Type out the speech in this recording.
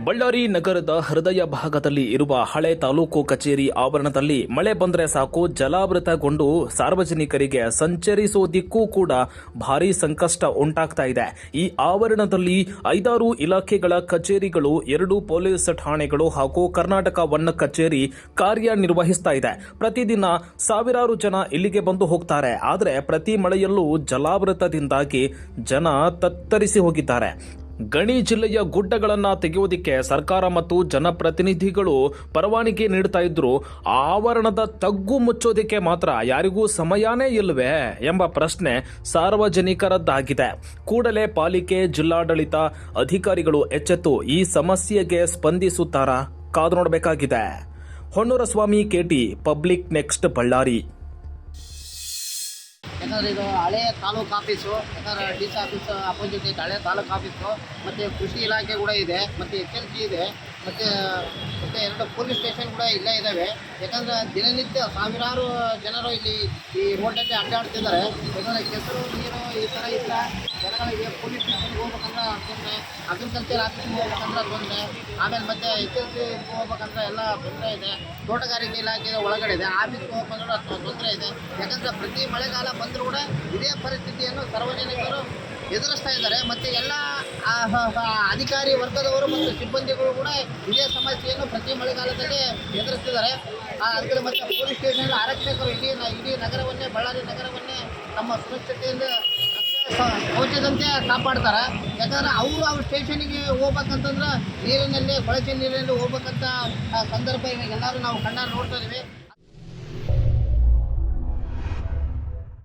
ಬಳ್ಳಾರಿ ನಗರದ ಹೃದಯ ಭಾಗದಲ್ಲಿ ಇರುವ ಹಳೆ ತಾಲೂಕು ಕಚೇರಿ ಆವರಣದಲ್ಲಿ ಮಳೆ ಬಂದರೆ ಸಾಕು ಜಲಾವೃತಗೊಂಡು ಸಾರ್ವಜನಿಕರಿಗೆ ಸಂಚರಿಸೋದಿಕ್ಕೂ ಕೂಡ ಭಾರೀ ಸಂಕಷ್ಟ ಉಂಟಾಗ್ತಾ ಇದೆ. ಈ ಆವರಣದಲ್ಲಿ 5-6 ಇಲಾಖೆಗಳ ಕಚೇರಿಗಳು, 2 ಪೊಲೀಸ್ ಠಾಣೆಗಳು ಹಾಗೂ ಕರ್ನಾಟಕ ವನ ಕಚೇರಿ ಕಾರ್ಯನಿರ್ವಹಿಸ್ತಾ ಇದೆ. ಪ್ರತಿದಿನ ಸಾವಿರಾರು ಜನ ಇಲ್ಲಿಗೆ ಬಂದು ಹೋಗ್ತಾರೆ. ಆದರೆ ಪ್ರತಿ ಮಳೆಯಲ್ಲೂ ಜಲಾವೃತದಿಂದಾಗಿ ಜನ ತತ್ತರಿಸಿ ಹೋಗಿದ್ದಾರೆ. ಗಣಿ ಜಿಲ್ಲೆಯ ಗುಡ್ಡಗಳನ್ನು ತೆಗೆಯುವುದಕ್ಕೆ ಸರ್ಕಾರ ಮತ್ತು ಜನಪ್ರತಿನಿಧಿಗಳು ಪರವಾನಗಿ ನೀಡ್ತಾ ಇದ್ರು, ಆವರಣದ ತಗ್ಗು ಮುಚ್ಚೋದಕ್ಕೆ ಮಾತ್ರ ಯಾರಿಗೂ ಸಮಯನೇ ಇಲ್ಲವೇ ಎಂಬ ಪ್ರಶ್ನೆ ಸಾರ್ವಜನಿಕರದ್ದಾಗಿದೆ. ಕೂಡಲೇ ಪಾಲಿಕೆ, ಜಿಲ್ಲಾಡಳಿತ ಅಧಿಕಾರಿಗಳು ಎಚ್ಚೆತ್ತು ಈ ಸಮಸ್ಯೆಗೆ ಸ್ಪಂದಿಸುತ್ತಾರಾ? ಕಾದು ನೋಡಬೇಕಾಗಿದೆ. ಹೊನ್ನೂರಸ್ವಾಮಿ, KT, ಪಬ್ಲಿಕ್ ನೆಕ್ಸ್ಟ್, ಬಳ್ಳಾರಿ. ಯಾಕಂದರೆ ಇದು ಹಳೆ ತಾಲೂಕು ಆಫೀಸು, ಯಾಕಂದರೆ DC ಆಫೀಸ್ ಅಪೋಸಿಟ್ ಇದೆ ಹಳೆ ತಾಲೂಕು ಆಫೀಸು. ಮತ್ತು ಕೃಷಿ ಇಲಾಖೆ ಕೂಡ ಇದೆ, ಮತ್ತು HLG ಇದೆ, ಮತ್ತು 2 ಪೊಲೀಸ್ ಸ್ಟೇಷನ್ ಕೂಡ ಇಲ್ಲೇ ಇದ್ದಾವೆ. ಯಾಕಂದರೆ ದಿನನಿತ್ಯ ಸಾವಿರಾರು ಜನರು ಇಲ್ಲಿ ಈ ರೋಡಲ್ಲಿ ಅಡ್ಡಾಡ್ತಿದ್ದಾರೆ. ಯಾಕಂದರೆ ಕೆಸರು ನೀರು ಈ ಥರ ಜನಗಳಿಗೆ ಪೊಲೀಸ್ ಸ್ಟೇಷನ್ಗೆ ಹೋಗ್ಬೇಕಂದ್ರೆ ತೊಂದರೆ, ಅಗ್ರಿಕಲ್ಚರ್ ಆಫೀಸ್ಗೆ ಹೋಗ್ಬೇಕಂದ್ರೆ ತೊಂದರೆ, ಆಮೇಲೆ ಮತ್ತು HLG ಹೋಗ್ಬೇಕಂದ್ರೆ ಎಲ್ಲ ತೊಂದರೆ ಇದೆ. ತೋಟಗಾರಿಕೆ ಇಲಾಖೆ ಒಳಗಡೆ ಇದೆ, ಆಫೀಸ್ಗೆ ಹೋಗ್ಬೇಕಂದ್ರೆ ತೊಂದರೆ ಇದೆ. ಯಾಕಂದರೆ ಪ್ರತಿ ಮಳೆಗಾಲ ಬಂದರೂ ಕೂಡ ಇದೇ ಪರಿಸ್ಥಿತಿಯನ್ನು ಸಾರ್ವಜನಿಕರು ಎದುರಿಸ್ತಾ ಇದ್ದಾರೆ. ಮತ್ತು ಎಲ್ಲ ಅಧಿಕಾರಿ ವರ್ಗದವರು ಮತ್ತು ಸಿಬ್ಬಂದಿಗಳು ಕೂಡ ಇದೇ ಸಮಸ್ಯೆಯನ್ನು ಪ್ರತಿ ಮಳೆಗಾಲದಲ್ಲಿ ಎದುರಿಸ್ತಿದ್ದಾರೆ. ಅದಕ್ಕೆ ಮತ್ತು ಪೊಲೀಸ್ ಸ್ಟೇಷನ್ ಆರಕ್ಷಕರು ಇಡೀ ನಗರವನ್ನೇ, ಬಳ್ಳಾರಿ ನಗರವನ್ನೇ ತಮ್ಮ ಸುರಕ್ಷತೆಯಿಂದ ಶೌಚದಂತೆ ಕಾಪಾಡ್ತಾರೆ. ಯಾಕಂದರೆ ಅವ್ರ ಸ್ಟೇಷನಿಗೆ ಹೋಗ್ಬೇಕಂತಂದ್ರೆ ನೀರಿನಲ್ಲಿ, ಕೊಳಚೆ ನೀರಿನಲ್ಲಿ ಹೋಗ್ಬೇಕಂತ ಸಂದರ್ಭ ಇವಾಗ ಎಲ್ಲರೂ ನಾವು ಕಣ್ಣಾರೆ ನೋಡ್ತಾ ಇದ್ದೀವಿ.